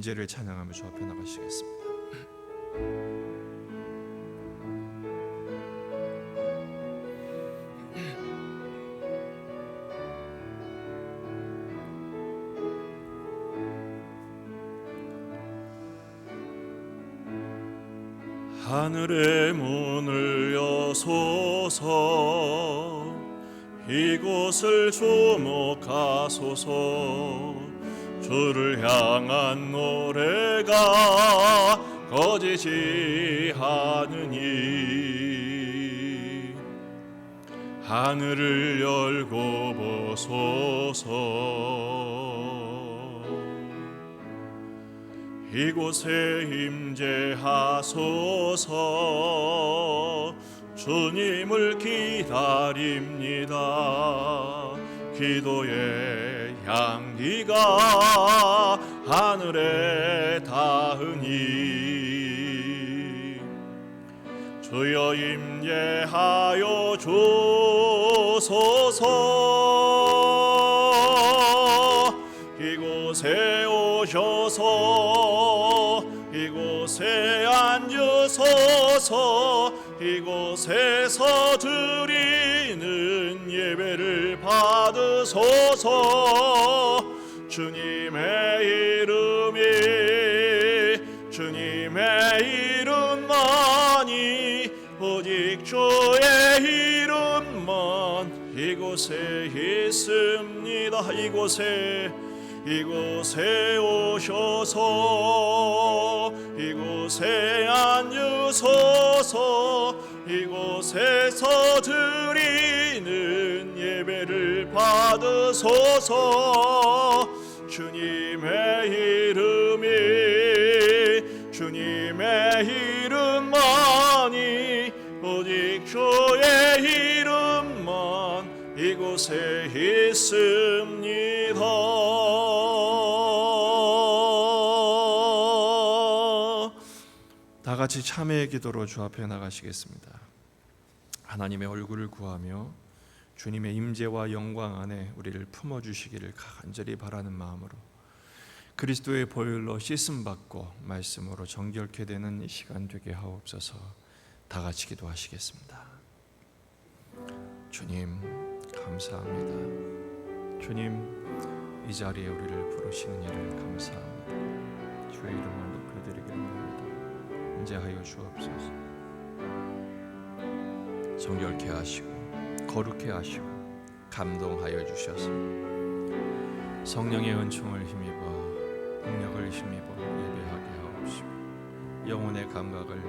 임재를 찬양하며 주 앞에 나가시겠습니다. 하늘의 문을 여소서, 이곳을 주목하소서. 주를 향한 노래가 꺼지지 않으니 하늘을 열고 보소서. 이곳에 임재하소서. 주님을 기다립니다. 기도의 향기가 하늘에 닿으니 주여 임재하여 주소서. 이곳에 오셔서 이곳에 앉으소서. 이곳에서 드리는 예배를 받으소서. 주님의 이름이 주님의 이름만이 오직 주의 이름만 이곳에 있습니다. 이곳에 오셔서 이곳에 앉으소서. 이곳에서 드리는 예배를 받으소서. 주님의 이름이 주님의 이름만이 오직 주의 이름만 이곳에 있습니다. 다 같이 참회의 기도로 주 앞에 나가시겠습니다. 하나님의 얼굴을 구하며 주님의 임재와 영광 안에 우리를 품어주시기를 간절히 바라는 마음으로 그리스도의 보혈로 씻음받고 말씀으로 정결케 되는 이 시간 되게 하옵소서. 다 같이 기도하시겠습니다. 주님 감사합니다. 주님 이 자리에 우리를 부르시는 일을 감사합니다. 주의 이름을 높여드리기를 원합니다. 임재하여 주옵소서. 정결케 하시고 거룩케 하시고 감동하여 주셔서 성령의 은총을 힘입어 능력을 힘입어 예배하게 하옵시고 영혼의 감각을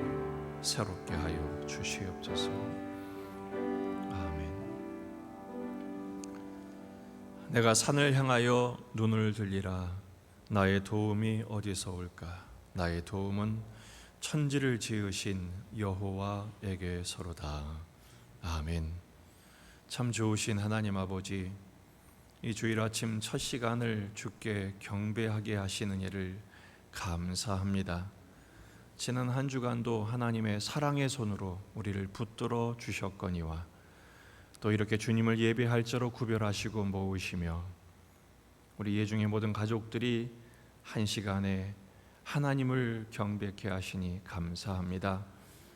새롭게 하여 주시옵소서. 아멘. 내가 산을 향하여 눈을 들리라. 나의 도움이 어디서 올까? 나의 도움은 천지를 지으신 여호와에게서로다. 아멘. 참 좋으신 하나님 아버지, 이 주일 아침 첫 시간을 주께 경배하게 하시는 일을 감사합니다. 지난 한 주간도 하나님의 사랑의 손으로 우리를 붙들어 주셨거니와 또 이렇게 주님을 예배할 자로 구별하시고 모으시며 우리 예중의 모든 가족들이 한 시간에 하나님을 경배케 하시니 감사합니다.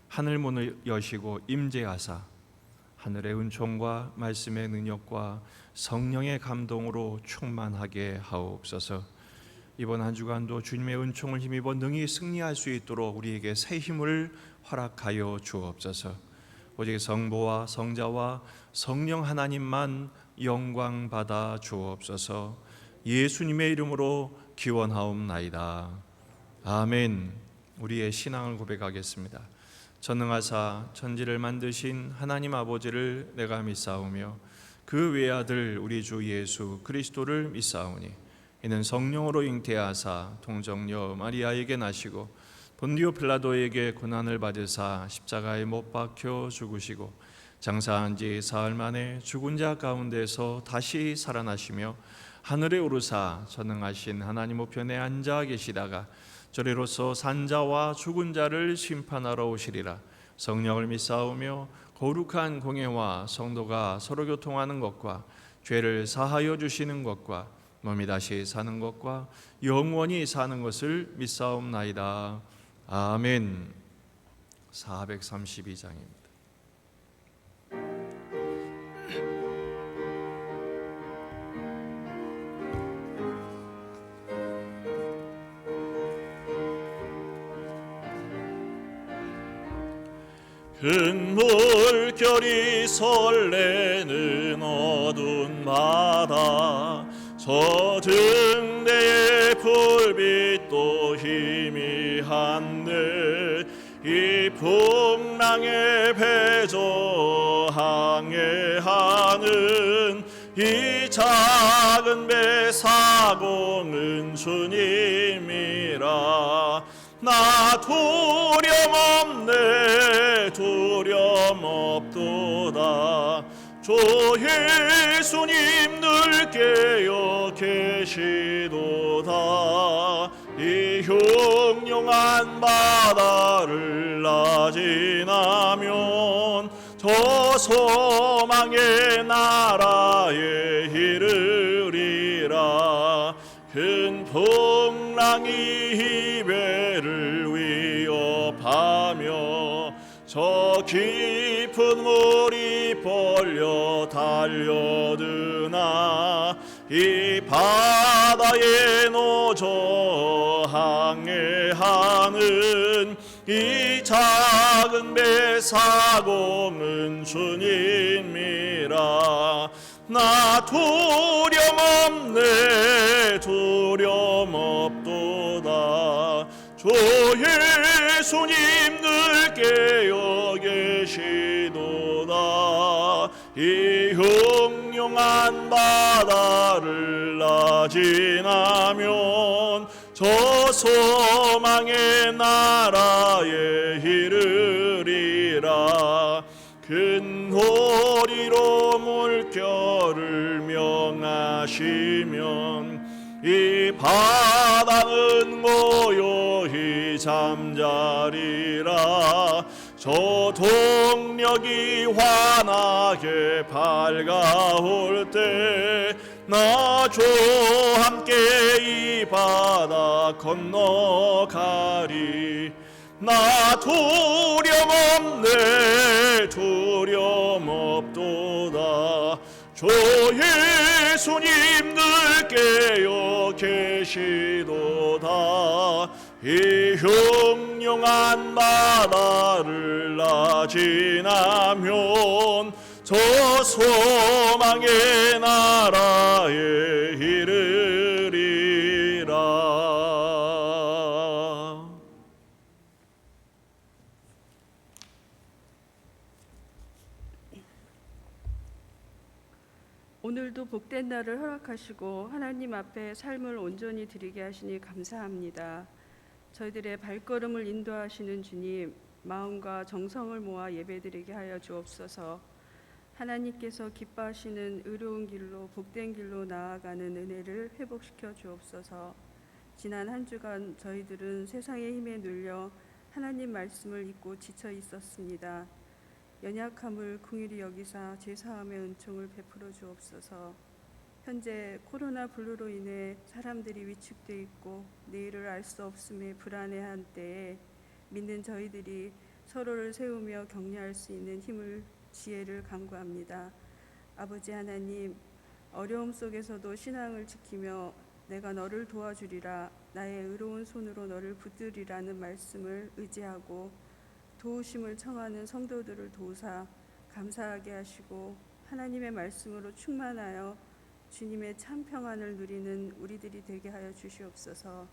하늘 문을 여시고 임재하사 하늘의 은총과 말씀의 능력과 성령의 감동으로 충만하게 하옵소서. 이번 한 주간도 주님의 은총을 힘입어 능히 승리할 수 있도록 우리에게 새 힘을 허락하여 주옵소서. 오직 성부와 성자와 성령 하나님만 영광 받아 주옵소서. 예수님의 이름으로 기원하옵나이다. 아멘. 우리의 신앙을 고백하겠습니다. 전능하사 천지를 만드신 하나님 아버지를 내가 믿사오며 그 외아들 우리 주 예수 그리스도를 믿사오니 이는 성령으로 잉태하사 동정녀 마리아에게 나시고 본디오 빌라도에게 고난을 받으사 십자가에 못 박혀 죽으시고 장사한 지 사흘 만에 죽은 자 가운데서 다시 살아나시며 하늘에 오르사 전능하신 하나님 우편에 앉아 계시다가 저리로서 산자와 죽은 자를 심판하러 오시리라. 성령을 믿사오며 거룩한 공예와 성도가 서로 교통하는 것과 죄를 사하여 주시는 것과 몸이 다시 사는 것과 영원히 사는 것을 믿사옵나이다. 아멘. 432장입니다. 큰 물결이 설레는 어두운 바다, 서등대의 불빛도 희미한데 이 풍랑에 배저 항해하는 이 작은 배 사공은 주님이라. 나 두려움없네, 두려움없도다. 주 예수님 늘 깨어 계시도다. 이 흉흉한 바다를 나 지나면 저 소망의 나라에 이르리라. 큰 풍랑이 배를 위협하며 저 깊은 물이 벌려 달려드나 이 바다에 노저 항해하는 이 작은 배 사공은 주님이라. 나 두려움없네, 두려움없도다. 주 예수님 늘 깨어 계시도다. 이 흉흉한 바다를 나 지나면 저 소망의 나라에 이르리라. 큰 호리로 물결을 명하시면 이 바다는 고요히 잠자리라. 저 동력이 환하게 밝아올 때 나 주 함께 이 바다 건너가리. 나 두려움없네, 두려움없도다. 주 예수님 늘 깨어 계시도다. 이 흉흉한 바다를 나 지나면 저 소망의 나라에 이르리라. 오늘도 복된 날을 허락하시고 하나님 앞에 삶을 온전히 드리게 하시니 감사합니다. 저희들의 발걸음을 인도하시는 주님, 마음과 정성을 모아 예배드리게 하여 주옵소서. 하나님께서 기뻐하시는 의로운 길로 복된 길로 나아가는 은혜를 회복시켜 주옵소서. 지난 한 주간 저희들은 세상의 힘에 눌려 하나님 말씀을 잊고 지쳐 있었습니다. 연약함을 긍휼히 여기사 제사함의 은총을 베풀어 주옵소서. 현재 코로나 블루로 인해 사람들이 위축돼 있고 내일을 알 수 없음에 불안해한 때에 믿는 저희들이 서로를 세우며 격려할 수 있는 힘을, 지혜를 간구합니다. 아버지 하나님, 어려움 속에서도 신앙을 지키며 내가 너를 도와주리라, 나의 의로운 손으로 너를 붙들리라는 말씀을 의지하고 도우심을 청하는 성도들을 도우사 감사하게 하시고 하나님의 말씀으로 충만하여 주님의 참 평안을 누리는 우리들이 되게 하여 주시옵소서.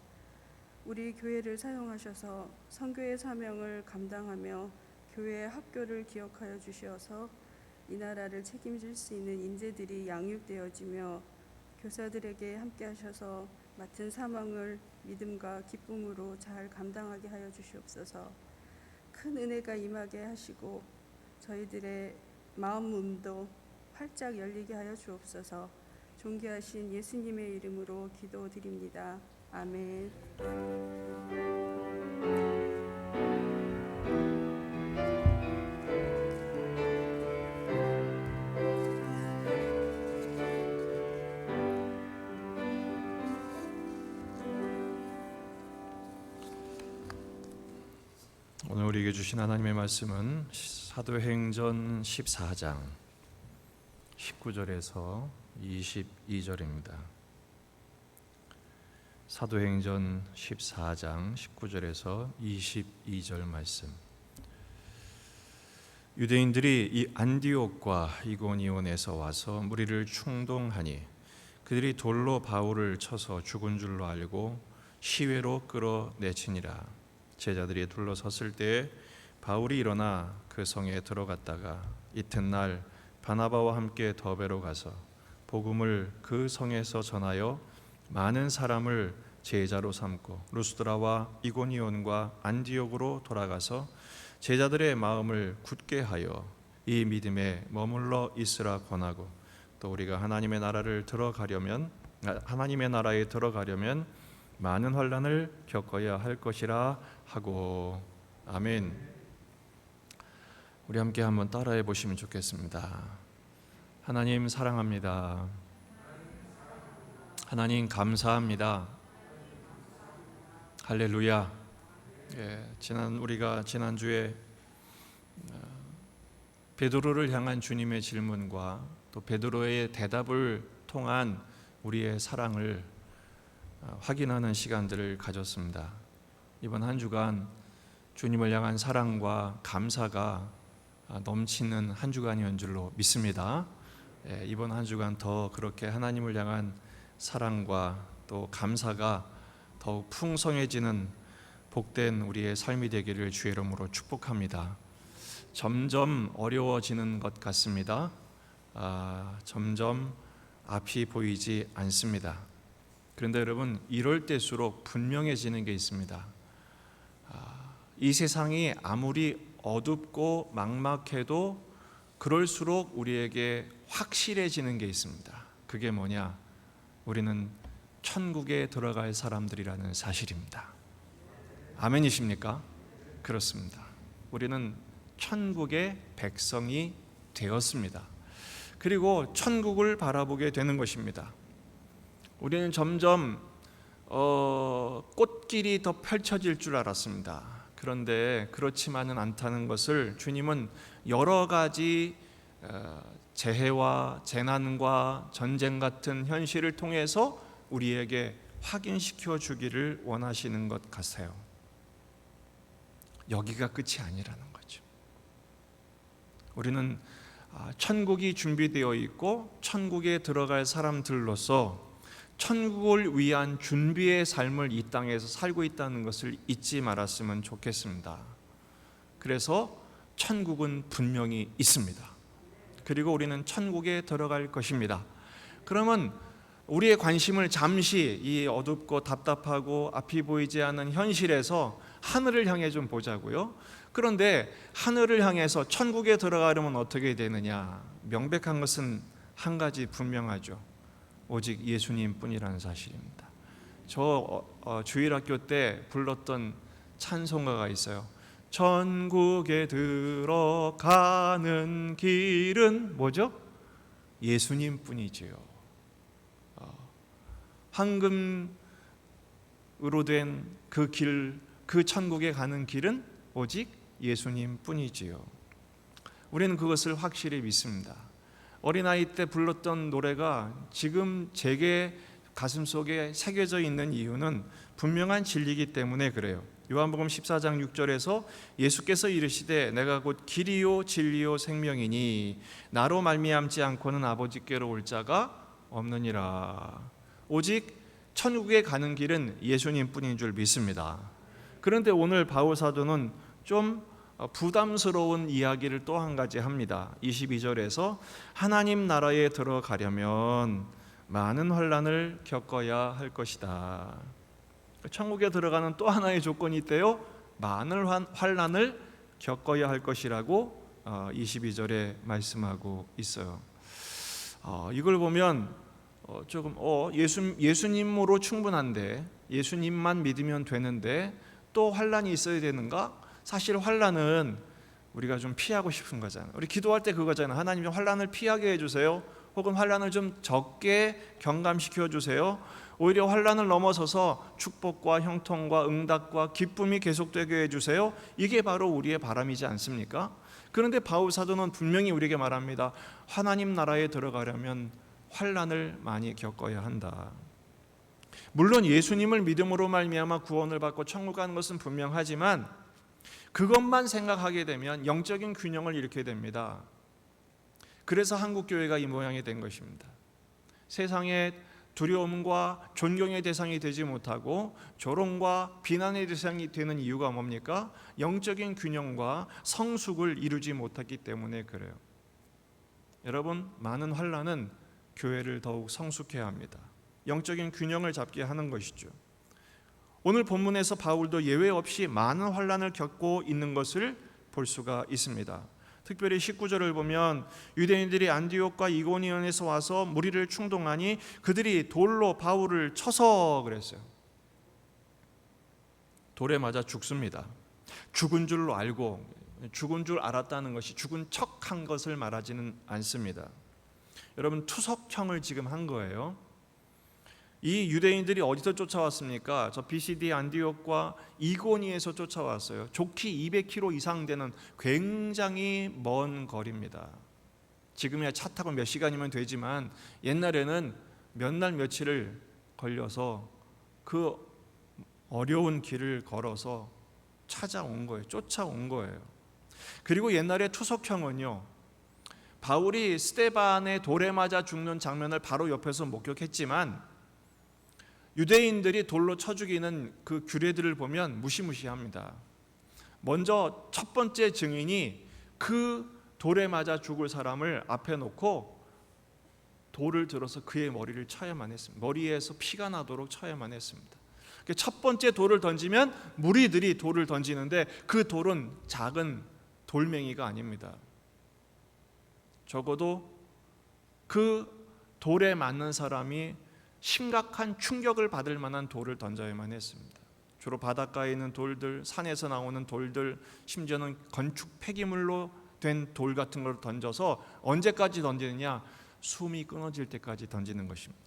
우리 교회를 사용하셔서 선교의 사명을 감당하며 교회의 학교를 기억하여 주시어서 이 나라를 책임질 수 있는 인재들이 양육되어지며 교사들에게 함께 하셔서 맡은 사명을 믿음과 기쁨으로 잘 감당하게 하여 주시옵소서. 큰 은혜가 임하게 하시고 저희들의 마음 문도 활짝 열리게 하여 주옵소서. 존귀하신 예수님의 이름으로 기도드립니다. 아멘. 오늘 우리에게 주신 하나님의 말씀은 사도행전 14장 19절에서 22절입니다. 사도행전 14장 19절에서 22절 말씀. 유대인들이 이 안디옥과 이고니온에서 와서 무리를 충동하니 그들이 돌로 바울을 쳐서 죽은 줄로 알고 시외로 끌어내치니라. 제자들이 둘러섰을 때에 바울이 일어나 그 성에 들어갔다가 이튿날 바나바와 함께 더베로 가서 복음을 그 성에서 전하여 많은 사람을 제자로 삼고 루스드라와 이고니온과 안디옥으로 돌아가서 제자들의 마음을 굳게 하여 이 믿음에 머물러 있으라 권하고, 또 우리가 하나님의 나라에 들어가려면 많은 환난을 겪어야 할 것이라 하고. 아멘. 우리 함께 한번 따라해 보시면 좋겠습니다. 하나님 사랑합니다. 하나님 감사합니다. 할렐루야. 우리가 지난주에 베드로를 향한 주님의 질문과 또 베드로의 대답을 통한 우리의 사랑을 확인하는 시간들을 가졌습니다. 이번 한 주간 주님을 향한 사랑과 감사가 넘치는 한 주간이었던 줄로 믿습니다. 이번 한 주간 더 그렇게 하나님을 향한 사랑과 또 감사가 더욱 풍성해지는 복된 우리의 삶이 되기를 주의 이름으로 축복합니다. 점점 어려워지는 것 같습니다. 점점 앞이 보이지 않습니다. 그런데 여러분, 이럴 때일수록 분명해지는 게 있습니다. 이 세상이 아무리 어둡고 막막해도 그럴수록 우리에게 확실해지는 게 있습니다. 그게 뭐냐? 우리는 천국에 들어갈 사람들이라는 사실입니다. 아멘이십니까? 그렇습니다. 우리는 천국의 백성이 되었습니다. 그리고 천국을 바라보게 되는 것입니다. 우리는 점점 꽃길이 더 펼쳐질 줄 알았습니다. 그런데 그렇지만은 않다는 것을 주님은 여러 가지 재해와 재난과 전쟁 같은 현실을 통해서 우리에게 확인시켜 주기를 원하시는 것 같아요. 여기가 끝이 아니라는 거죠. 우리는 천국이 준비되어 있고 천국에 들어갈 사람들로서 천국을 위한 준비의 삶을 이 땅에서 살고 있다는 것을 잊지 말았으면 좋겠습니다. 그래서 천국은 분명히 있습니다. 그리고 우리는 천국에 들어갈 것입니다. 그러면 우리의 관심을 잠시 이 어둡고 답답하고 앞이 보이지 않는 현실에서 하늘을 향해 좀 보자고요. 그런데 하늘을 향해서 천국에 들어가려면 어떻게 되느냐? 명백한 것은 한 가지 분명하죠. 오직 예수님뿐이라는 사실입니다. 저 주일학교 때 불렀던 찬송가가 있어요. 천국에 들어가는 길은 뭐죠? 예수님뿐이지요. 황금으로 된 그 길, 그 천국에 가는 길은 오직 예수님뿐이지요. 우리는 그것을 확실히 믿습니다. 어린아이 때 불렀던 노래가 지금 제게 가슴속에 새겨져 있는 이유는 분명한 진리이기 때문에 그래요. 요한복음 14장 6절에서 예수께서 이르시되 내가 곧 길이요 진리요 생명이니 나로 말미암지 않고는 아버지께로 올 자가 없느니라. 오직 천국에 가는 길은 예수님뿐인 줄 믿습니다. 그런데 오늘 바울 사도는 좀 부담스러운 이야기를 또 한 가지 합니다. 22절에서 하나님 나라에 들어가려면 많은 환난을 겪어야 할 것이다. 천국에 들어가는 또 하나의 조건이 있대요. 많은 환난을 겪어야 할 것이라고 22절에 말씀하고 있어요. 이걸 보면 조금 예수님으로 충분한데, 예수님만 믿으면 되는데 또 환난이 있어야 되는가? 사실 환난은 우리가 좀 피하고 싶은 거잖아요. 우리 기도할 때 그거잖아요. 하나님 좀 환난을 피하게 해주세요. 혹은 환난을 좀 적게 경감시켜 주세요. 오히려 환난을 넘어서서 축복과 형통과 응답과 기쁨이 계속되게 해주세요. 이게 바로 우리의 바람이지 않습니까? 그런데 바울 사도는 분명히 우리에게 말합니다. 하나님 나라에 들어가려면 환난을 많이 겪어야 한다. 물론 예수님을 믿음으로 말미암아 구원을 받고 천국 가는 것은 분명하지만 그것만 생각하게 되면 영적인 균형을 잃게 됩니다. 그래서 한국 교회가 이 모양이 된 것입니다. 세상의 두려움과 존경의 대상이 되지 못하고 조롱과 비난의 대상이 되는 이유가 뭡니까? 영적인 균형과 성숙을 이루지 못했기 때문에 그래요. 여러분, 많은 환난은 교회를 더욱 성숙해야 합니다. 영적인 균형을 잡게 하는 것이죠. 오늘 본문에서 바울도 예외 없이 많은 환난을 겪고 있는 것을 볼 수가 있습니다. 특별히 19절을 보면 유대인들이 안디옥과 이고니온에서 와서 무리를 충동하니 그들이 돌로 바울을 쳐서 그랬어요. 돌에 맞아 죽습니다. 죽은 줄로 알고, 죽은 줄 알았다는 것이 죽은 척한 것을 말하지는 않습니다. 여러분, 투석형을 지금 한 거예요. 이 유대인들이 어디서 쫓아왔습니까? 저 BCD 안디옥과 이고니에서 쫓아왔어요. 좋기 200km 이상 되는 굉장히 먼 거리입니다. 지금이야 차 타고 몇 시간이면 되지만 옛날에는 몇 날 며칠을 걸려서 그 어려운 길을 걸어서 찾아온 거예요. 쫓아온 거예요. 그리고 옛날에 투석형은요, 바울이 스데반의 돌에 맞아 죽는 장면을 바로 옆에서 목격했지만 유대인들이 돌로 쳐 죽이는 그 규례들을 보면 무시무시합니다. 먼저 첫 번째 증인이 그 돌에 맞아 죽을 사람을 앞에 놓고 돌을 들어서 그의 머리를 쳐야만 했습니다. 머리에서 피가 나도록 쳐야만 했습니다. 첫 번째 돌을 던지면 무리들이 돌을 던지는데 그 돌은 작은 돌멩이가 아닙니다. 적어도 그 돌에 맞는 사람이 심각한 충격을 받을 만한 돌을 던져야만 했습니다. 주로 바닷가에 있는 돌들, 산에서 나오는 돌들, 심지어는 건축 폐기물로 된 돌 같은 걸 던져서 언제까지 던지느냐? 숨이 끊어질 때까지 던지는 것입니다.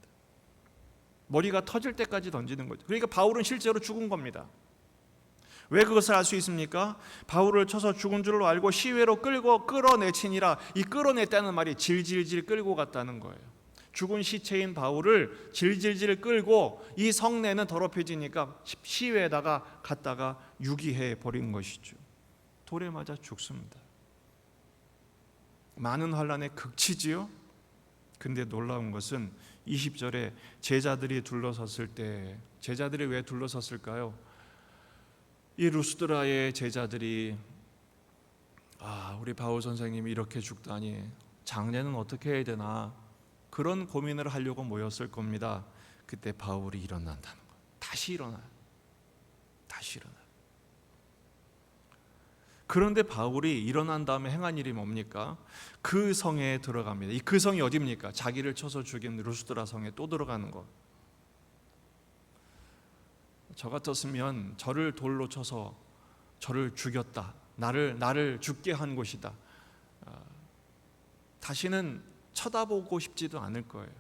머리가 터질 때까지 던지는 거죠. 그러니까 바울은 실제로 죽은 겁니다. 왜 그것을 알 수 있습니까? 바울을 쳐서 죽은 줄로 알고 시외로 끌고 끌어내치니라. 이 끌어냈다는 말이 질질질 끌고 갔다는 거예요. 죽은 시체인 바울을 질질질 끌고 이 성내는 더럽혀지니까 시외에다가 갔다가 유기해 버린 것이죠. 돌에 맞아 죽습니다. 많은 환난의 극치지요. 근데 놀라운 것은 20절에 제자들이 둘러섰을 때, 제자들이 왜 둘러섰을까요? 이 루스드라의 제자들이 우리 바울 선생님이 이렇게 죽다니 장례는 어떻게 해야 되나 그런 고민을 하려고 모였을 겁니다. 그때 바울이 일어난다는 거. 다시 일어나요. 다시 일어나요. 그런데 바울이 일어난 다음에 행한 일이 뭡니까? 그 성에 들어갑니다. 이 그 성이 어디입니까? 자기를 쳐서 죽인 루스드라 성에 또 들어가는 것. 저 같았으면 저를 돌로 쳐서 저를 죽였다. 나를 죽게 한 곳이다. 다시는 쳐다보고 싶지도 않을 거예요.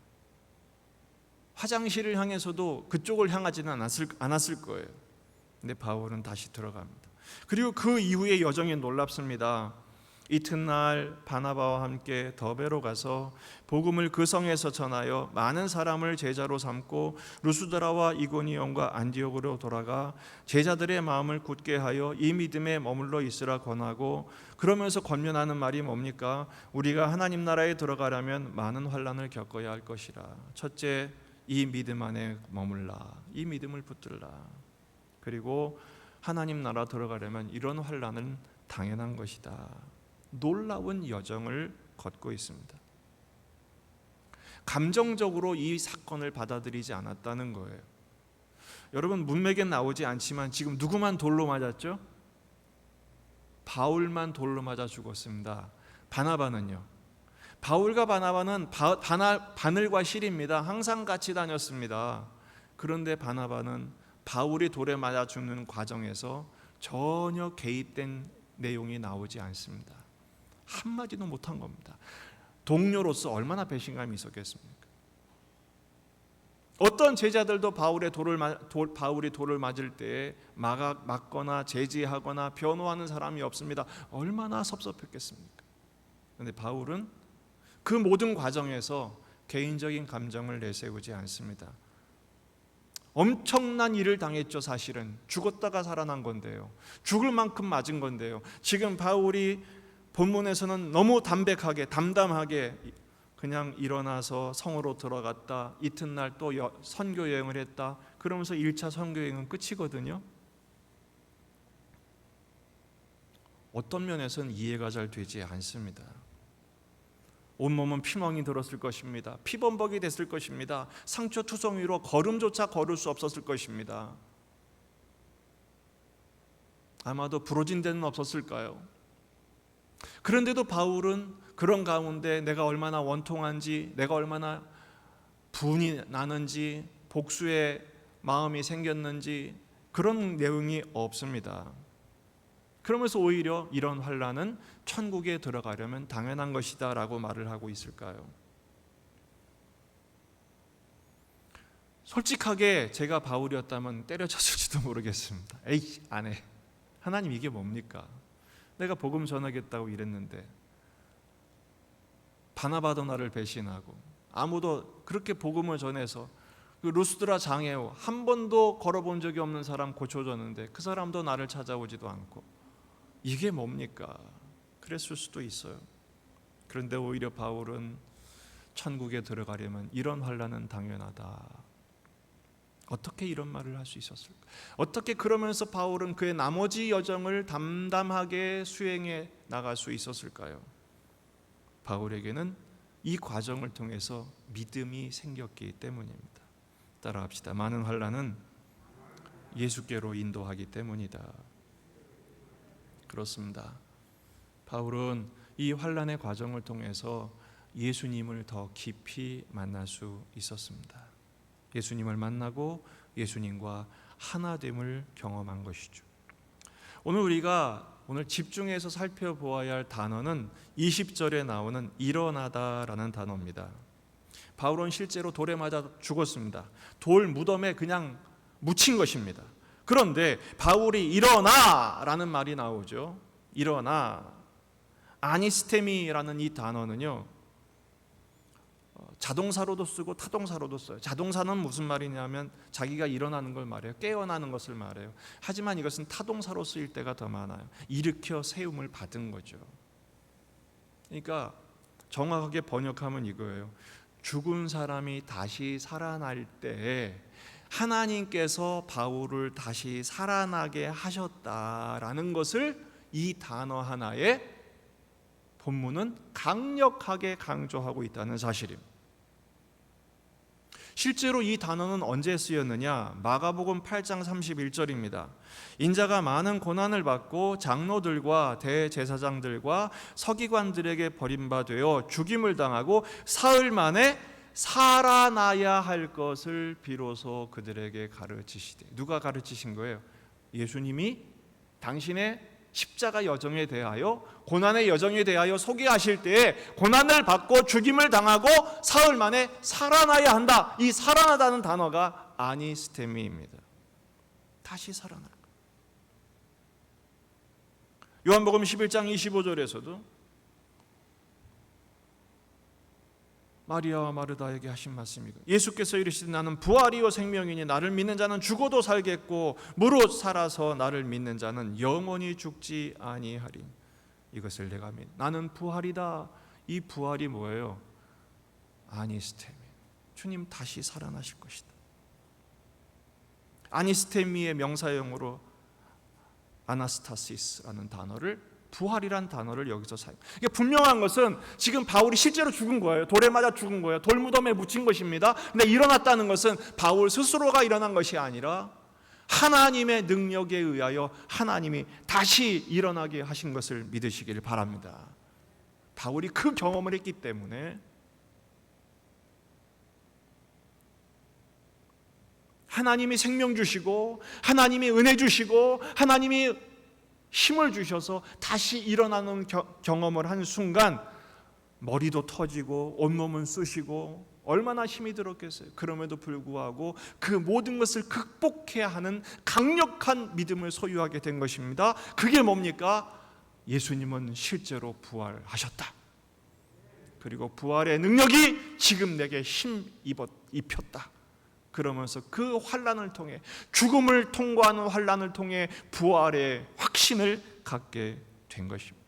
화장실을 향해서도 그쪽을 향하지는 않았을 거예요. 근데 바울은 다시 들어갑니다. 그리고 그 이후의 여정이 놀랍습니다. 이튿날 바나바와 함께 더베로 가서 복음을 그 성에서 전하여 많은 사람을 제자로 삼고 루스드라와 이고니온과 안디옥으로 돌아가 제자들의 마음을 굳게 하여 이 믿음에 머물러 있으라 권하고, 그러면서 권면하는 말이 뭡니까? 우리가 하나님 나라에 들어가려면 많은 환난을 겪어야 할 것이라. 첫째, 이 믿음 안에 머물라. 이 믿음을 붙들라. 그리고 하나님 나라 들어가려면 이런 환난은 당연한 것이다. 놀라운 여정을 걷고 있습니다. 감정적으로 이 사건을 받아들이지 않았다는 거예요. 여러분, 문맥엔 나오지 않지만 지금 누구만 돌로 맞았죠? 바울만 돌로 맞아 죽었습니다. 바나바는요? 바울과 바나바는 바늘과 실입니다. 항상 같이 다녔습니다. 그런데 바나바는 바울이 돌에 맞아 죽는 과정에서 전혀 개입된 내용이 나오지 않습니다. 한마디도 못한 겁니다. 동료로서 얼마나 배신감이 있었겠습니까? 어떤 제자들도 바울이 돌을 맞을 때에 막거나 제지하거나 변호하는 사람이 없습니다. 얼마나 섭섭했겠습니까? 그런데 바울은 그 모든 과정에서 개인적인 감정을 내세우지 않습니다. 엄청난 일을 당했죠. 사실은 죽었다가 살아난 건데요, 죽을 만큼 맞은 건데요, 지금 바울이 본문에서는 너무 담백하게 담담하게 그냥 일어나서 성으로 들어갔다, 이튿날 또 선교 여행을 했다, 그러면서 1차 선교 여행은 끝이거든요. 어떤 면에서는 이해가 잘 되지 않습니다. 온몸은 피멍이 들었을 것입니다. 피범벅이 됐을 것입니다. 상처투성이로 걸음조차 걸을 수 없었을 것입니다. 아마도 부러진 데는 없었을까요? 그런데도 바울은 그런 가운데 내가 얼마나 원통한지, 내가 얼마나 분이 나는지, 복수의 마음이 생겼는지 그런 내용이 없습니다. 그러면서 오히려 이런 환난은 천국에 들어가려면 당연한 것이다 라고 말을 하고 있을까요? 솔직하게 제가 바울이었다면 때려쳤을지도 모르겠습니다. 에이, 안 해. 하나님 이게 뭡니까? 내가 복음 전하겠다고 이랬는데 바나바도 나를 배신하고, 아무도 그렇게 복음을 전해서 그 루스드라 장애우 한 번도 걸어본 적이 없는 사람 고쳐줬는데 그 사람도 나를 찾아오지도 않고, 이게 뭡니까? 그랬을 수도 있어요. 그런데 오히려 바울은 천국에 들어가려면 이런 환난은 당연하다. 어떻게 이런 말을 할 수 있었을까? 어떻게 그러면서 바울은 그의 나머지 여정을 담담하게 수행해 나갈 수 있었을까요? 바울에게는 이 과정을 통해서 믿음이 생겼기 때문입니다. 따라합시다. 많은 환난은 예수께로 인도하기 때문이다. 그렇습니다. 바울은 이 환난의 과정을 통해서 예수님을 더 깊이 만날 수 있었습니다. 예수님을 만나고 예수님과 하나됨을 경험한 것이죠. 우리가 오늘 집중해서 살펴보아야 할 단어는 20절에 나오는 일어나다라는 단어입니다. 바울은 실제로 돌에 맞아 죽었습니다. 돌 무덤에 그냥 묻힌 것입니다. 그런데 바울이 일어나라는 말이 나오죠. 일어나. 아니스테미라는 이 단어는요, 자동사로도 쓰고 타동사로도 써요. 자동사는 무슨 말이냐면 자기가 일어나는 걸 말해요. 깨어나는 것을 말해요. 하지만 이것은 타동사로 쓰일 때가 더 많아요. 일으켜 세움을 받은 거죠. 그러니까 정확하게 번역하면 이거예요. 죽은 사람이 다시 살아날 때 하나님께서 바울을 다시 살아나게 하셨다라는 것을 이 단어 하나에 본문은 강력하게 강조하고 있다는 사실입니다. 실제로 이 단어는 언제 쓰였느냐? 마가복음 8장 31절입니다. 인자가 많은 고난을 받고 장로들과 대제사장들과 서기관들에게 버림받아 죽임을 당하고 사흘 만에 살아나야 할 것을 비로소 그들에게 가르치시되. 누가 가르치신 거예요? 예수님이 당신의 십자가 여정에 대하여, 고난의 여정에 대하여 소개하실 때에 고난을 받고 죽임을 당하고 사흘 만에 살아나야 한다. 이 살아나다는 단어가 아니스테미입니다. 다시 살아날 것. 요한복음 11장 25절에서도 마리아와 마르다에게 하신 말씀이고, 예수께서 이르시되 나는 부활이요 생명이니 나를 믿는 자는 죽어도 살겠고 무릇 살아서 나를 믿는 자는 영원히 죽지 아니하리. 이것을 내가 믿. 나는 부활이다. 이 부활이 뭐예요? 아니스테미. 주님 다시 살아나실 것이다. 아니스테미의 명사형으로 아나스타시스라는 단어를, 부활이란 단어를 여기서 사용. 이게 분명한 것은 지금 바울이 실제로 죽은 거예요. 돌에 맞아 죽은 거예요. 돌무덤에 묻힌 것입니다. 근데 일어났다는 것은 바울 스스로가 일어난 것이 아니라 하나님의 능력에 의하여 하나님이 다시 일어나게 하신 것을 믿으시기를 바랍니다. 바울이 그 경험을 했기 때문에 하나님이 생명 주시고 하나님이 은혜 주시고 하나님이 힘을 주셔서 다시 일어나는 경험을 한 순간 머리도 터지고 온몸은 쑤시고 얼마나 힘이 들었겠어요. 그럼에도 불구하고 그 모든 것을 극복해야 하는 강력한 믿음을 소유하게 된 것입니다. 그게 뭡니까? 예수님은 실제로 부활하셨다. 그리고 부활의 능력이 지금 내게 입혔다. 그러면서 그 환난을 통해, 죽음을 통과하는 환난을 통해 부활의 확신을 갖게 된 것입니다.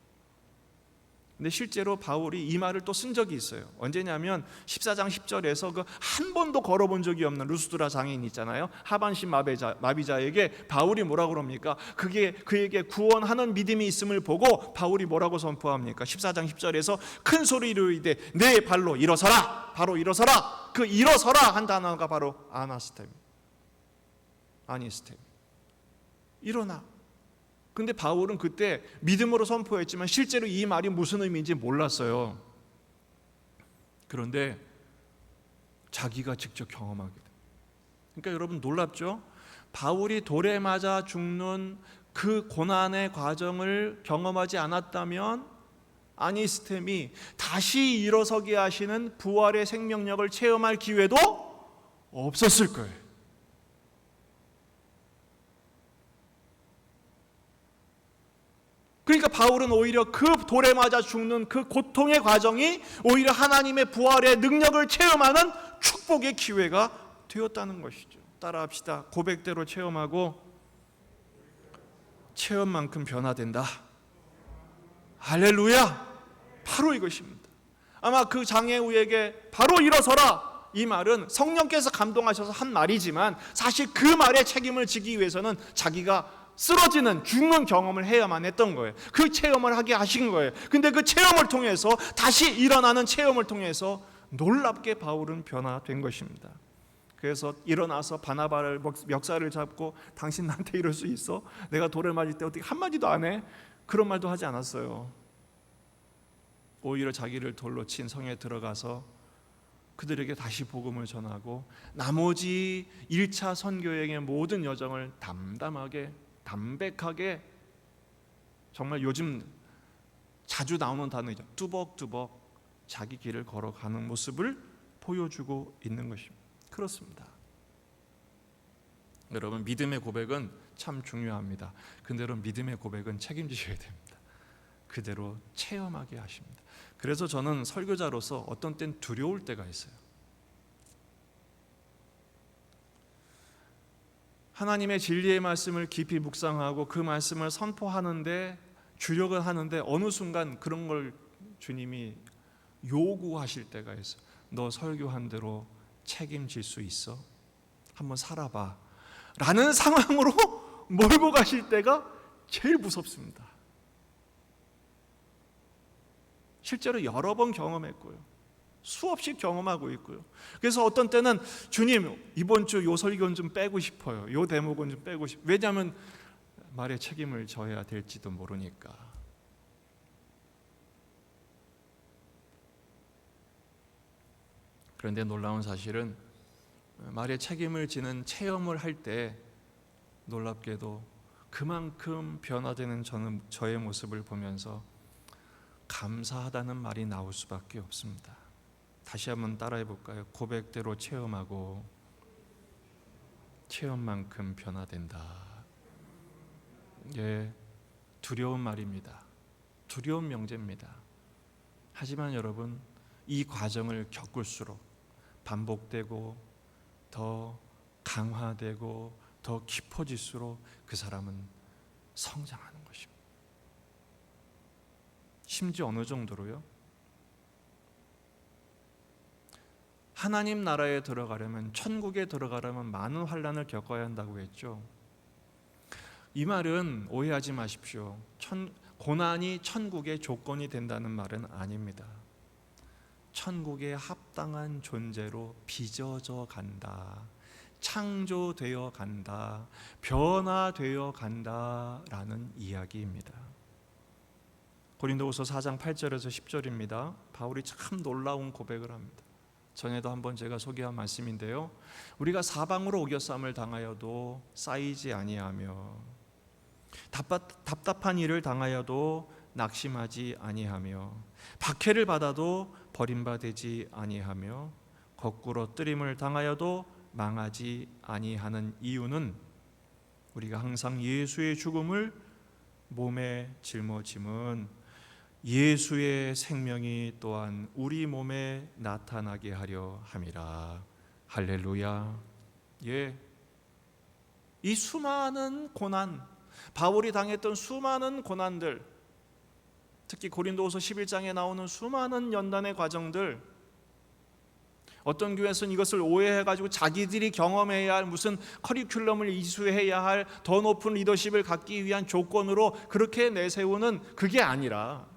근데 실제로 바울이 이 말을 또 쓴 적이 있어요. 언제냐면 14장 10절에서 그 한 번도 걸어본 적이 없는 루스드라 장애인 있잖아요. 하반신 마비자에게 바울이 뭐라고 그럽니까? 그게 그에게 구원하는 믿음이 있음을 보고 바울이 뭐라고 선포합니까? 14장 10절에서 큰 소리로 이르되 내 발로 일어서라. 바로 일어서라. 그 일어서라 한 단어가 바로 아니스템. 일어나. 근데 바울은 그때 믿음으로 선포했지만 실제로 이 말이 무슨 의미인지 몰랐어요. 그런데 자기가 직접 경험하게 돼요. 그러니까 여러분 놀랍죠? 바울이 돌에 맞아 죽는 그 고난의 과정을 경험하지 않았다면 아니스템이 다시 일어서게 하시는 부활의 생명력을 체험할 기회도 없었을 거예요. 그러니까 바울은 오히려 그 돌에 맞아 죽는 그 고통의 과정이 오히려 하나님의 부활의 능력을 체험하는 축복의 기회가 되었다는 것이죠. 따라합시다. 고백대로 체험하고 체험만큼 변화된다. 할렐루야. 바로 이것입니다. 아마 그 장애우에게 바로 일어서라, 이 말은 성령께서 감동하셔서 한 말이지만 사실 그 말의 책임을 지기 위해서는 자기가 쓰러지는 죽는 경험을 해야만 했던 거예요. 그 체험을 하게 하신 거예요. 근데 그 체험을 통해서 다시 일어나는 체험을 통해서 놀랍게 바울은 변화된 것입니다. 그래서 일어나서 바나바를 멱살을 잡고 당신 나한테 이럴 수 있어? 내가 돌을 맞을 때 어떻게 한마디도 안 해? 그런 말도 하지 않았어요. 오히려 자기를 돌로 친 성에 들어가서 그들에게 다시 복음을 전하고 나머지 1차 선교여행의 모든 여정을 담백하게, 정말 요즘 자주 나오는 단어이죠. 뚜벅뚜벅 자기 길을 걸어가는 모습을 보여주고 있는 것입니다. 그렇습니다. 여러분, 믿음의 고백은 참 중요합니다. 근데 여러분, 믿음의 고백은 책임지셔야 됩니다. 그대로 체험하게 하십니다. 그래서 저는 설교자로서 어떤 땐 두려울 때가 있어요. 하나님의 진리의 말씀을 깊이 묵상하고 그 말씀을 선포하는데 주력을 하는데 어느 순간 그런 걸 주님이 요구하실 때가 있어요. 너 설교한 대로 책임질 수 있어? 한번 살아봐 라는 상황으로 몰고 가실 때가 제일 무섭습니다. 실제로 여러 번 경험했고요. 수없이 경험하고 있고요. 그래서 어떤 때는 주님, 이번 주 요 설교는 좀 빼고 싶어요. 요 대목은 좀 빼고 싶어요. 왜냐하면 말의 책임을 져야 될지도 모르니까. 그런데 놀라운 사실은 말의 책임을 지는 체험을 할 때 놀랍게도 그만큼 변화되는 저의 모습을 보면서 감사하다는 말이 나올 수밖에 없습니다. 다시 한번 따라해 볼까요? 고백대로 체험하고 체험만큼 변화된다. 예, 두려운 말입니다. 두려운 명제입니다. 하지만 여러분, 이 과정을 겪을수록 반복되고 더 강화되고 더 깊어질수록 그 사람은 성장하는 것입니다. 심지어 어느 정도로요? 하나님 나라에 들어가려면, 천국에 들어가려면 많은 환난을 겪어야 한다고 했죠. 이 말은 오해하지 마십시오. 고난이 천국의 조건이 된다는 말은 아닙니다. 천국에 합당한 존재로 빚어져 간다, 창조되어 간다, 변화되어 간다라는 이야기입니다. 고린도후서 4장 8절에서 10절입니다. 바울이 참 놀라운 고백을 합니다. 전에도 한번 제가 소개한 말씀인데요. 우리가 사방으로 오겨쌈을 당하여도 쌓이지 아니하며 답답한 일을 당하여도 낙심하지 아니하며 박해를 받아도 버림받지 아니하며 거꾸로 뜨림을 당하여도 망하지 아니하는 이유는 우리가 항상 예수의 죽음을 몸에 짊어짐은 예수의 생명이 또한 우리 몸에 나타나게 하려 함이라. 할렐루야. 예. 이 수많은 고난, 바울이 당했던 수많은 고난들, 특히 고린도후서 11장에 나오는 수많은 연단의 과정들, 어떤 교회에서는 이것을 오해해가지고 자기들이 경험해야 할 무슨 커리큘럼을 이수해야 할 더 높은 리더십을 갖기 위한 조건으로 그렇게 내세우는 그게 아니라,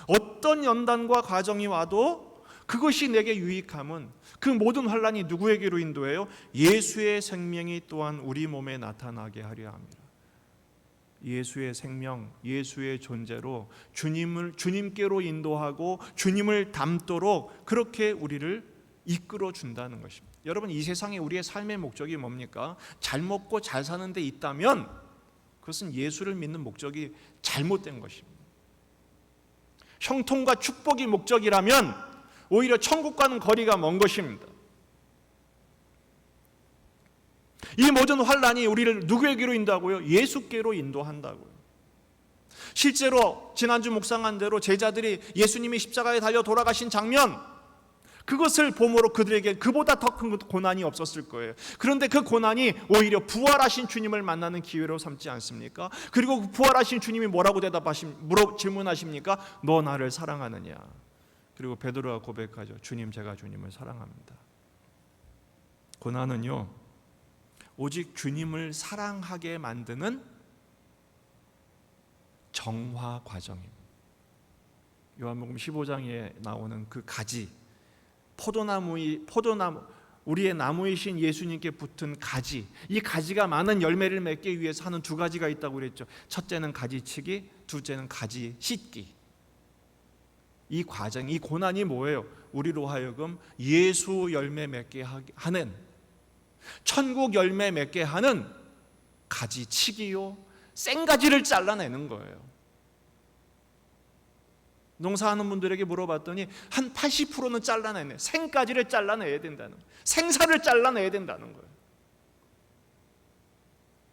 어떤 연단과 과정이 와도 그것이 내게 유익함은 그 모든 환난이 누구에게로 인도해요? 예수의 생명이 또한 우리 몸에 나타나게 하려 합니다. 예수의 생명, 예수의 존재로 주님께로 인도하고 주님을 닮도록 그렇게 우리를 이끌어 준다는 것입니다. 여러분, 이 세상에 우리의 삶의 목적이 뭡니까? 잘 먹고 잘 사는 데 있다면 그것은 예수를 믿는 목적이 잘못된 것입니다. 형통과 축복이 목적이라면 오히려 천국과는 거리가 먼 것입니다. 이 모든 환난이 우리를 누구에게로 인도하고요? 예수께로 인도한다고요. 실제로 지난주 묵상한 대로 제자들이 예수님이 십자가에 달려 돌아가신 장면, 그것을 보므로 그들에게 그보다 더 큰 고난이 없었을 거예요. 그런데 그 고난이 오히려 부활하신 주님을 만나는 기회로 삼지 않습니까? 그리고 그 부활하신 주님이 뭐라고 질문하십니까? 너 나를 사랑하느냐? 그리고 베드로가 고백하죠. 주님, 제가 주님을 사랑합니다. 고난은요, 오직 주님을 사랑하게 만드는 정화 과정입니다. 요한복음 15장에 나오는 그 가지, 포도나무, 우리의 나무이신 예수님께 붙은 가지, 이 가지가 많은 열매를 맺기 위해서 하는 두 가지가 있다고 그랬죠. 첫째는 가지치기, 둘째는 가지 씻기. 이 과정, 이 고난이 뭐예요? 우리로 하여금 예수 열매 맺게 하는, 천국 열매 맺게 하는 가지치기요, 생가지를 잘라내는 거예요. 농사하는 분들에게 물어봤더니 한 80%는 잘라내네. 생가지를 잘라내야 된다는 거예요. 생사를 잘라내야 된다는 거예요.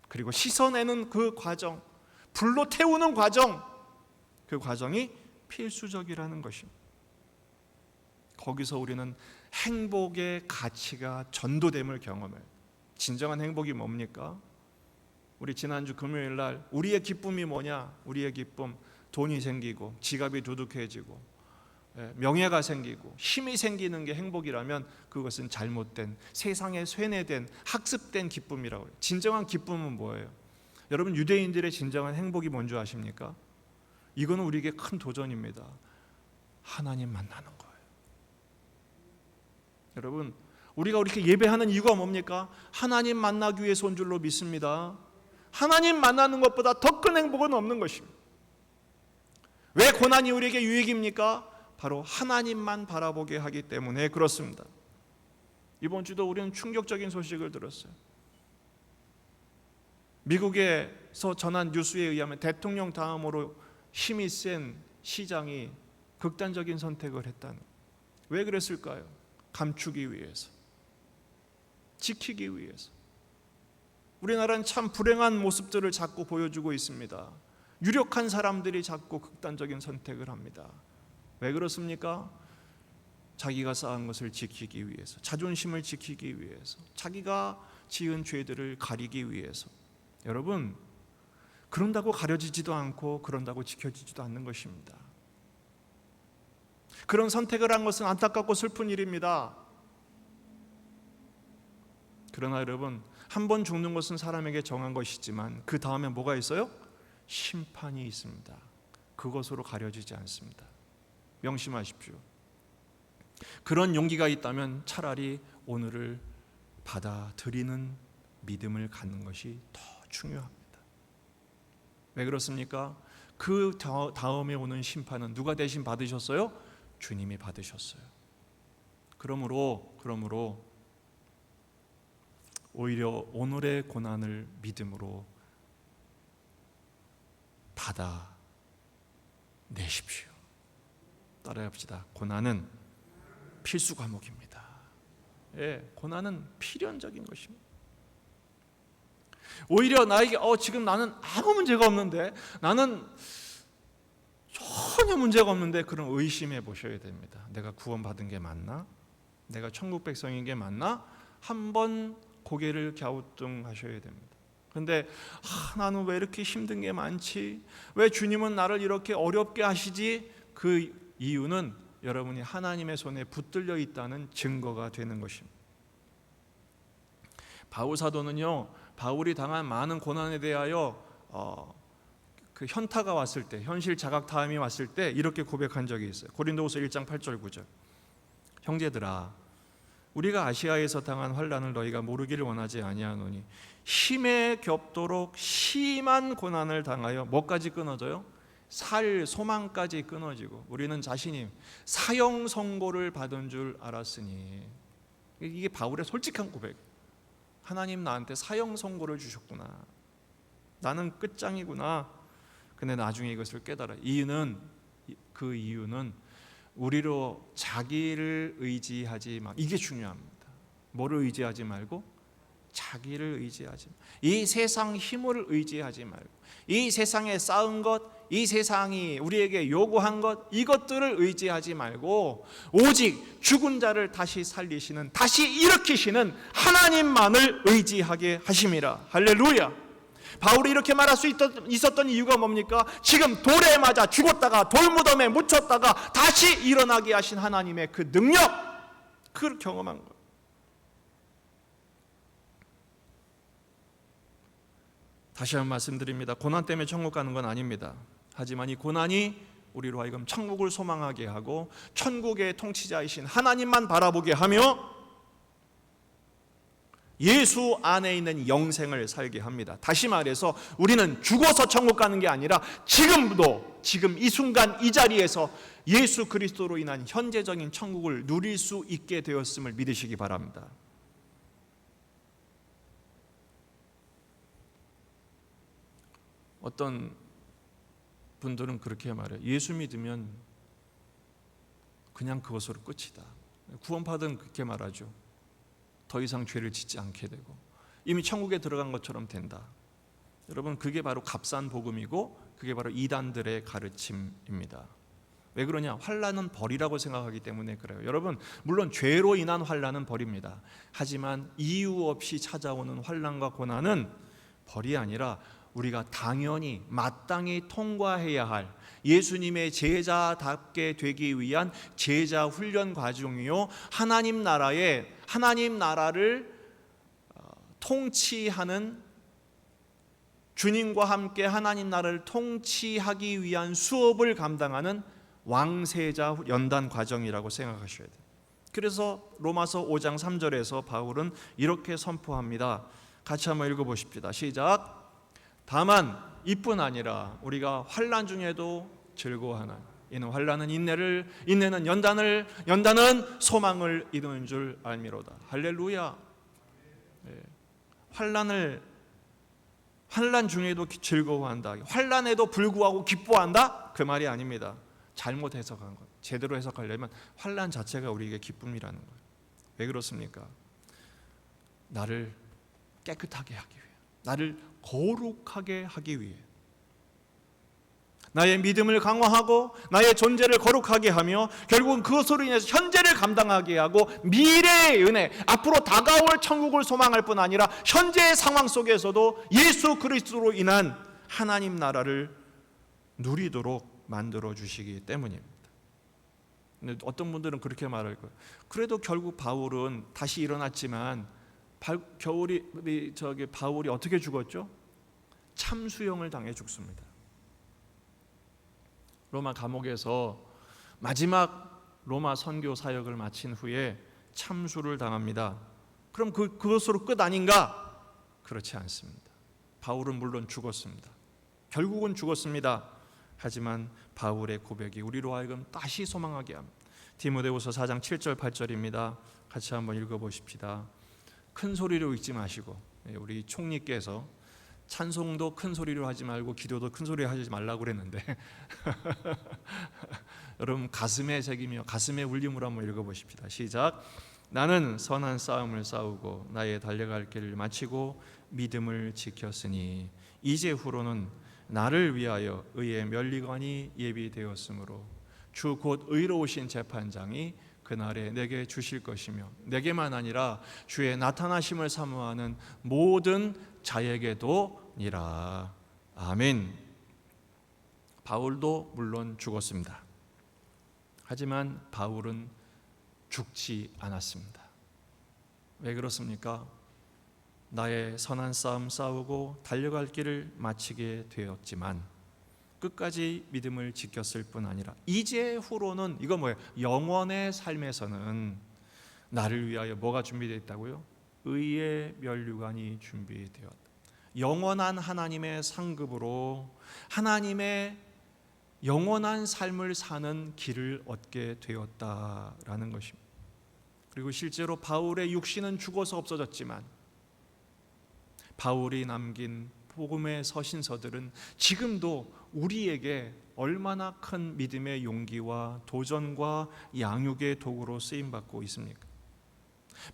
그리고 씻어내는 그 과정, 불로 태우는 과정, 그 과정이 필수적이라는 것입니다. 거기서 우리는 행복의 가치가 전도됨을 경험해요. 진정한 행복이 뭡니까? 우리 지난주 금요일 날 우리의 기쁨이 뭐냐? 우리의 기쁨, 돈이 생기고 지갑이 두둑해지고 명예가 생기고 힘이 생기는 게 행복이라면 그것은 잘못된, 세상에 쇠뇌된, 학습된 기쁨이라고 해요. 진정한 기쁨은 뭐예요? 여러분, 유대인들의 진정한 행복이 뭔지 아십니까? 이거는 우리에게 큰 도전입니다. 하나님 만나는 거예요. 여러분, 우리가 이렇게 예배하는 이유가 뭡니까? 하나님 만나기 위해서 온 줄로 믿습니다. 하나님 만나는 것보다 더 큰 행복은 없는 것입니다. 왜 고난이 우리에게 유익입니까? 바로 하나님만 바라보게 하기 때문에 그렇습니다. 이번 주도 우리는 충격적인 소식을 들었어요. 미국에서 전한 뉴스에 의하면 대통령 다음으로 힘이 센 시장이 극단적인 선택을 했다는. 왜 그랬을까요? 감추기 위해서, 지키기 위해서. 우리나라는 참 불행한 모습들을 자꾸 보여주고 있습니다. 유력한 사람들이 자꾸 극단적인 선택을 합니다. 왜 그렇습니까? 자기가 쌓은 것을 지키기 위해서, 자존심을 지키기 위해서, 자기가 지은 죄들을 가리기 위해서. 여러분, 그런다고 가려지지도 않고 그런다고 지켜지지도 않는 것입니다. 그런 선택을 한 것은 안타깝고 슬픈 일입니다. 그러나 여러분, 한 번 죽는 것은 사람에게 정한 것이지만 그 다음에 뭐가 있어요? 심판이 있습니다. 그것으로 가려지지 않습니다. 명심하십시오. 그런 용기가 있다면 차라리 오늘을 받아들이는 믿음을 갖는 것이 더 중요합니다. 왜 그렇습니까? 그 다음에 오는 심판은 누가 대신 받으셨어요? 주님이 받으셨어요. 그러므로 오히려 오늘의 고난을 믿음으로 받아내십시오. 따라해봅시다. 고난은 필수 과목입니다. 예, 고난은 필연적인 것입니다. 오히려 나에게 지금 나는 아무 문제가 없는데, 나는 전혀 문제가 없는데, 그런 의심해 보셔야 됩니다. 내가 구원받은 게 맞나? 내가 천국 백성인 게 맞나? 한번 고개를 갸우뚱하셔야 됩니다. 근데 나는 왜 이렇게 힘든 게 많지? 왜 주님은 나를 이렇게 어렵게 하시지? 그 이유는 여러분이 하나님의 손에 붙들려 있다는 증거가 되는 것입니다. 바울 사도는요, 바울이 당한 많은 고난에 대하여 그 현타가 왔을 때, 현실 자각타임이 왔을 때 이렇게 고백한 적이 있어요. 고린도후서 1장 8절 9절. 형제들아, 우리가 아시아에서 당한 환난을 너희가 모르기를 원하지 아니하노니 힘에 겹도록 심한 고난을 당하여 뭐까지 끊어져요? 살 소망까지 끊어지고 우리는 자신이 사형 선고를 받은 줄 알았으니. 이게 바울의 솔직한 고백. 하나님 나한테 사형 선고를 주셨구나. 나는 끝장이구나. 근데 나중에 이것을 깨달아. 그 이유는 우리로 자기를 의지하지 마. 이게 중요합니다. 뭐를 의지하지 말고 자기를 의지하지 마. 이 세상 힘을 의지하지 말고, 이 세상에 쌓은 것, 이 세상이 우리에게 요구한 것, 이것들을 의지하지 말고 오직 죽은 자를 다시 살리시는, 다시 일으키시는 하나님만을 의지하게 하심이라. 할렐루야. 바울이 이렇게 말할 수 있었던 이유가 뭡니까? 지금 돌에 맞아 죽었다가 돌무덤에 묻혔다가 다시 일어나게 하신 하나님의 그 능력, 그걸 경험한 거예요. 다시 한번 말씀드립니다. 고난 때문에 천국 가는 건 아닙니다. 하지만 이 고난이 우리로 하여금 천국을 소망하게 하고 천국의 통치자이신 하나님만 바라보게 하며 예수 안에 있는 영생을 살게 합니다. 다시 말해서 우리는 죽어서 천국 가는 게 아니라 지금 이 순간 이 자리에서 예수 그리스도로 인한 현재적인 천국을 누릴 수 있게 되었음을 믿으시기 바랍니다. 어떤 분들은 그렇게 말해요. 예수 믿으면 그냥 그것으로 끝이다. 구원받은 그렇게 말하죠. 더 이상 죄를 짓지 않게 되고 이미 천국에 들어간 것처럼 된다. 여러분, 그게 바로 값싼 복음이고 그게 바로 이단들의 가르침입니다. 왜 그러냐? 환난은 벌이라고 생각하기 때문에 그래요. 여러분, 물론 죄로 인한 환난은 벌입니다. 하지만 이유 없이 찾아오는 환난과 고난은 벌이 아니라 우리가 당연히 마땅히 통과해야 할 예수님의 제자답게 되기 위한 제자 훈련 과정이요, 하나님 나라를 통치하는, 주님과 함께 하나님 나라를 통치하기 위한 수업을 감당하는 왕세자 연단 과정이라고 생각하셔야 돼요. 그래서 로마서 5장 3절에서 바울은 이렇게 선포합니다. 같이 한번 읽어보십시다. 시작. 다만 이뿐 아니라 우리가 환난 중에도 즐거워하나 이는 환난은 인내를, 인내는 연단을, 연단은 소망을 이루는 줄 알미로다. 할렐루야. 환난 중에도 즐거워한다, 환난에도 불구하고 기뻐한다, 그 말이 아닙니다. 잘못 해석한 것. 제대로 해석하려면 환난 자체가 우리에게 기쁨이라는 거예요. 왜 그렇습니까? 나를 깨끗하게 하기 위해, 나를 거룩하게 하기 위해, 나의 믿음을 강화하고 나의 존재를 거룩하게 하며 결국은 그것으로 인해서 현재를 감당하게 하고 미래의 은혜, 앞으로 다가올 천국을 소망할 뿐 아니라 현재의 상황 속에서도 예수 그리스도로 인한 하나님 나라를 누리도록 만들어 주시기 때문입니다. 근데 어떤 분들은 그렇게 말할 거예요. 그래도 결국 바울은 다시 일어났지만 바울이 어떻게 죽었죠? 참수형을 당해 죽습니다. 로마 감옥에서 마지막 로마 선교 사역을 마친 후에 참수를 당합니다. 그럼 그것으로 끝 아닌가? 그렇지 않습니다. 바울은 물론 죽었습니다. 결국은 죽었습니다. 하지만 바울의 고백이 우리로 하여금 다시 소망하게 합니다. 디모데후서 4장 7절 8절입니다. 같이 한번 읽어보십시다. 큰 소리로 읽지 마시고, 우리 총리께서 찬송도 큰 소리로 하지 말고 기도도 큰 소리로 하지 말라고 그랬는데 여러분 가슴에 새기며 가슴에 울림으로 한번 읽어보십시다. 시작. 나는 선한 싸움을 싸우고 나의 달려갈 길을 마치고 믿음을 지켰으니 이제 후로는 나를 위하여 의의 면류관이 예비되었으므로 주 곧 의로우신 재판장이 그날에 내게 주실 것이며 내게만 아니라 주의 나타나심을 사모하는 모든 자에게도니라. 아멘. 바울도 물론 죽었습니다. 하지만 바울은 죽지 않았습니다. 왜 그렇습니까? 나의 선한 싸움 싸우고 달려갈 길을 마치게 되었지만 끝까지 믿음을 지켰을 뿐 아니라 이제 후로는 이거 뭐예요? 영원의 삶에서는 나를 위하여 뭐가 준비되어 있다고요? 의의 면류관이 준비되었다. 영원한 하나님의 상급으로 하나님의 영원한 삶을 사는 길을 얻게 되었다라는 것입니다. 그리고 실제로 바울의 육신은 죽어서 없어졌지만 바울이 남긴 복음의 서신서들은 지금도 우리에게 얼마나 큰 믿음의 용기와 도전과 양육의 도구로 쓰임받고 있습니까?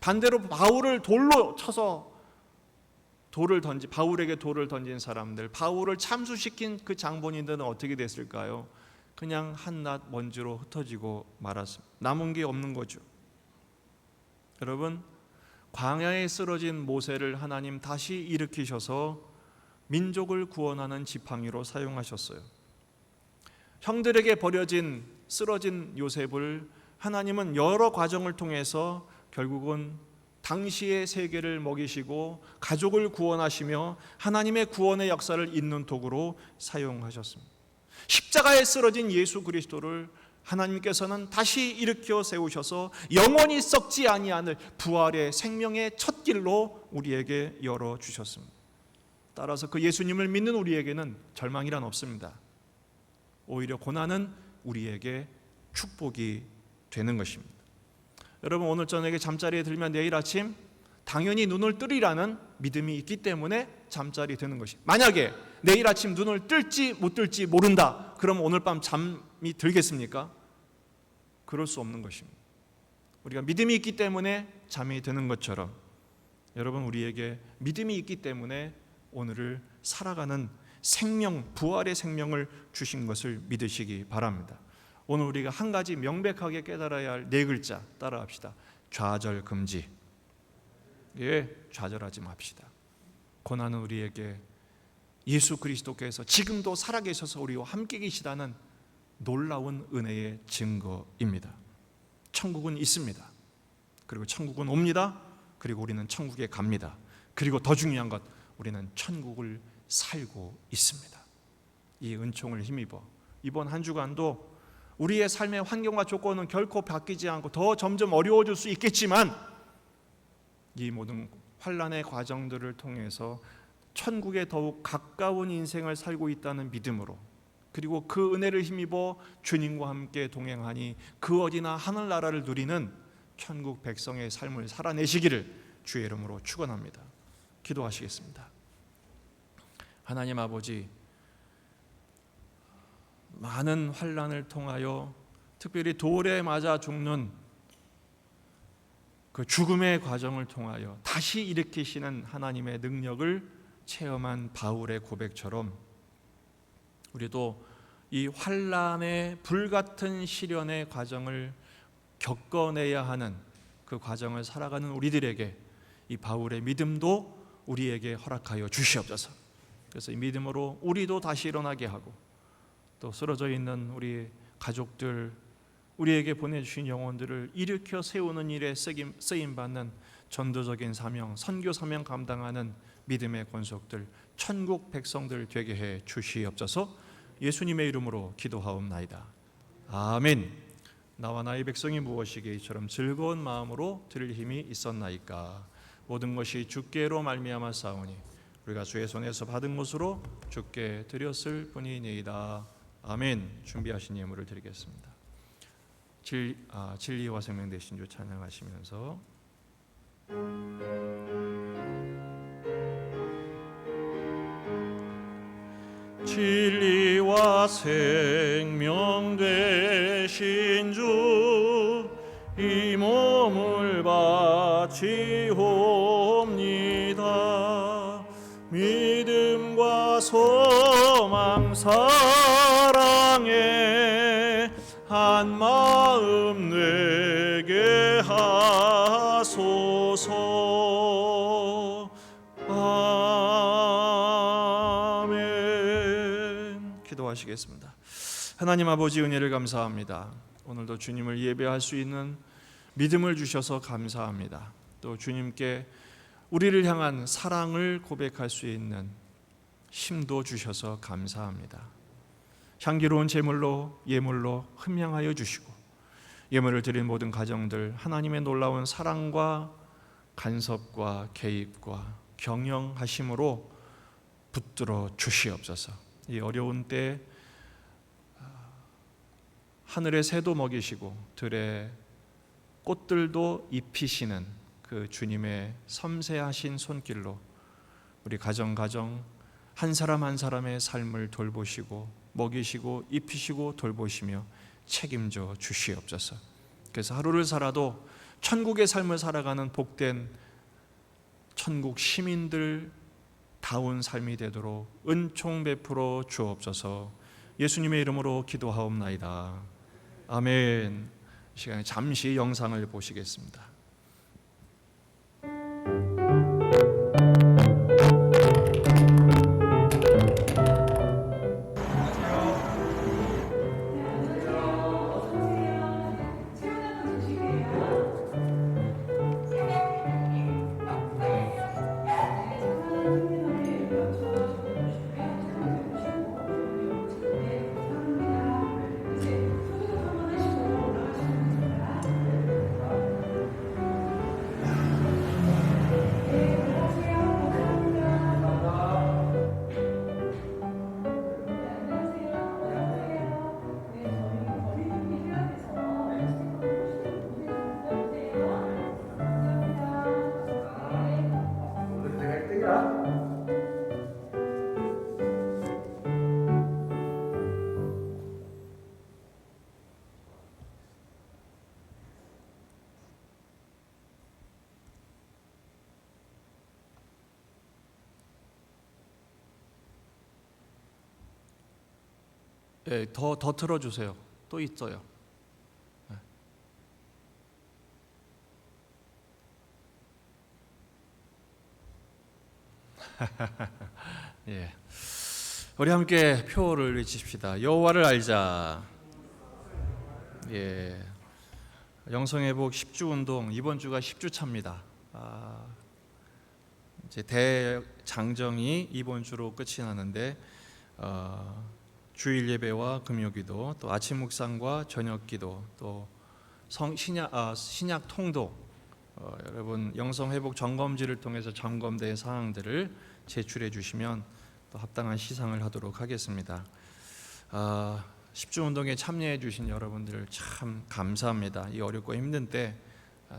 반대로 바울을 돌로 쳐서 바울에게 돌을 던진 사람들, 바울을 참수시킨 그 장본인들은 어떻게 됐을까요? 그냥 한낱 먼지로 흩어지고 말았습니다. 남은 게 없는 거죠. 여러분, 광야에 쓰러진 모세를 하나님 다시 일으키셔서 민족을 구원하는 지팡이로 사용하셨어요. 형들에게 버려진 쓰러진 요셉을 하나님은 여러 과정을 통해서 결국은 당시의 세계를 먹이시고 가족을 구원하시며 하나님의 구원의 역사를 잇는 도구로 사용하셨습니다. 십자가에 쓰러진 예수 그리스도를 하나님께서는 다시 일으켜 세우셔서 영원히 썩지 아니하는 부활의 생명의 첫 길로 우리에게 열어주셨습니다. 따라서 그 예수님을 믿는 우리에게는 절망이란 없습니다. 오히려 고난은 우리에게 축복이 되는 것입니다. 여러분, 오늘 저녁에 잠자리에 들면 내일 아침 당연히 눈을 뜨리라는 믿음이 있기 때문에 잠자리 드는 것이, 만약에 내일 아침 눈을 뜰지 못 뜰지 모른다, 그럼 오늘 밤 잠이 들겠습니까? 그럴 수 없는 것입니다. 우리가 믿음이 있기 때문에 잠이 드는 것처럼 여러분, 우리에게 믿음이 있기 때문에 오늘을 살아가는 생명, 부활의 생명을 주신 것을 믿으시기 바랍니다. 오늘 우리가 한 가지 명백하게 깨달아야 할 네 글자 따라합시다. 좌절 금지. 예, 좌절하지 맙시다. 고난은 우리에게 예수 그리스도께서 지금도 살아계셔서 우리와 함께 계시다는 놀라운 은혜의 증거입니다. 천국은 있습니다. 그리고 천국은 옵니다. 그리고 우리는 천국에 갑니다. 그리고 더 중요한 것, 우리는 천국을 살고 있습니다. 이 은총을 힘입어 이번 한 주간도 우리의 삶의 환경과 조건은 결코 바뀌지 않고 더 점점 어려워질 수 있겠지만 이 모든 환난의 과정들을 통해서 천국에 더욱 가까운 인생을 살고 있다는 믿음으로, 그리고 그 은혜를 힘입어 주님과 함께 동행하니 그 어디나 하늘나라를 누리는 천국 백성의 삶을 살아내시기를 주의 이름으로 축원합니다. 기도하시겠습니다. 하나님 아버지, 많은 환난을 통하여 특별히 돌에 맞아 죽는 그 죽음의 과정을 통하여 다시 일으키시는 하나님의 능력을 체험한 바울의 고백처럼 우리도 이 환난의 불같은 시련의 과정을 겪어내야 하는 그 과정을 살아가는 우리들에게 이 바울의 믿음도 우리에게 허락하여 주시옵소서. 그래서 이 믿음으로 우리도 다시 일어나게 하고, 또 쓰러져 있는 우리 가족들, 우리에게 보내주신 영혼들을 일으켜 세우는 일에 쓰임받는 전도적인 사명, 선교 사명 감당하는 믿음의 권속들, 천국 백성들 되게 해 주시옵소서. 예수님의 이름으로 기도하옵나이다. 아멘. 나와 나의 백성이 무엇이기에 이처럼 즐거운 마음으로 드릴 힘이 있었나이까. 모든 것이 주께로 말미암아 싸우니 우리가 주의 손에서 받은 것으로 주께 드렸을 뿐이니이다. 아멘. 준비하신 예물을 드리겠습니다. 진리와 생명 되신 주 찬양하시면서 진리와 생명 되신 살아계신 주 이 몸을 바치옵니다. 믿음과 소망 사랑에 한 마음 되게 하소서. 아멘. 기도하시겠습니다. 하나님 아버지, 은혜를 감사합니다. 오늘도 주님을 예배할 수 있는 믿음을 주셔서 감사합니다. 또 주님께 우리를 향한 사랑을 고백할 수 있는 힘도 주셔서 감사합니다. 향기로운 제물로 예물로 흠양하여 주시고, 예물을 드린 모든 가정들 하나님의 놀라운 사랑과 간섭과 개입과 경영하심으로 붙들어 주시옵소서. 이 어려운 때 하늘의 새도 먹이시고 들의 꽃들도 입히시는 그 주님의 섬세하신 손길로 우리 가정 한 사람 한 사람의 삶을 돌보시고 먹이시고 입히시고 돌보시며 책임져 주시옵소서. 그래서 하루를 살아도 천국의 삶을 살아가는 복된 천국 시민들 다운 삶이 되도록 은총 베풀어 주옵소서. 예수님의 이름으로 기도하옵나이다. 아멘. 이 시간에 잠시 영상을 보시겠습니다. 네, 더 틀어주세요. 또 있어요. 예. 우리 함께 표를 외칩시다. 여호와를 알자. 예. 영성회복 10주 운동 이번 주가 10주 차입니다. 이제 대장정이 이번 주로 끝이 나는데 주일 예배와 금요기도, 또 아침 묵상과 저녁기도, 또 신약 통독, 여러분 영성회복 점검지를 통해서 점검된 사항들을 제출해 주시면 또 합당한 시상을 하도록 하겠습니다. 10주 운동에 참여해 주신 여러분들 참 감사합니다. 이 어렵고 힘든 때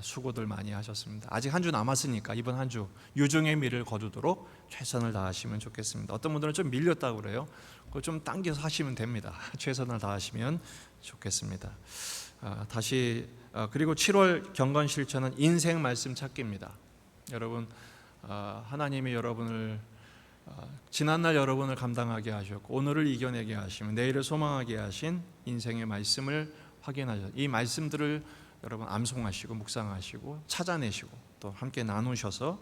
수고들 많이 하셨습니다. 아직 한 주 남았으니까 이번 한 주 유종의 미를 거두도록 최선을 다하시면 좋겠습니다. 어떤 분들은 좀 밀렸다고 그래요. 그거 좀 당겨서 하시면 됩니다. 최선을 다하시면 좋겠습니다. 그리고 7월 경건 실천은 인생 말씀 찾기입니다. 여러분, 하나님이 여러분을 지난날 여러분을 감당하게 하셨고 오늘을 이겨내게 하시면 내일을 소망하게 하신 인생의 말씀을 확인하셔서 이 말씀들을 여러분 암송하시고 묵상하시고 찾아내시고 또 함께 나누셔서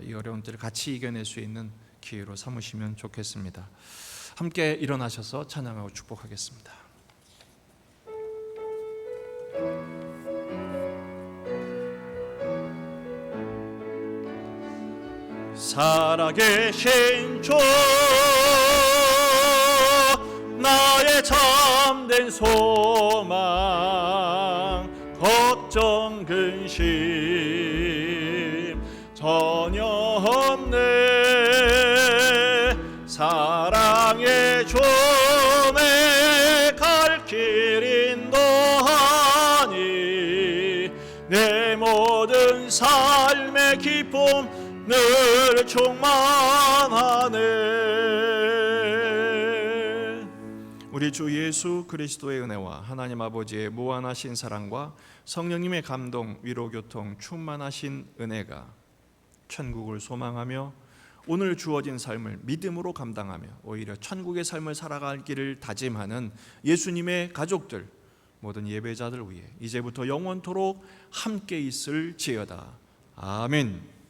이 어려운 때를 같이 이겨낼 수 있는 기회로 삼으시면 좋겠습니다. 함께 일어나셔서 찬양하고 축복하겠습니다. 살아계신 주 나의 참된 소망 걱정 근심 전혀 없네 사랑의 주의 갈 길 인도하니 내 모든 삶의 기쁨 늘 충만하네. 우리 우리 주 예수 그리스도의 은혜와 하나님 아버지의 무한하신 사랑과 성령님의 감동, 위로, 교통, 충만하신 은혜가 천국을 소망하며 오늘 주어진 삶을 믿음으로 감당하며 오히려 천국의 삶을 살아가기를 다짐하는 예수님의 가족들, 모든 예배자들 위해 이제부터 영원토록 함께 있을지어다. 아멘.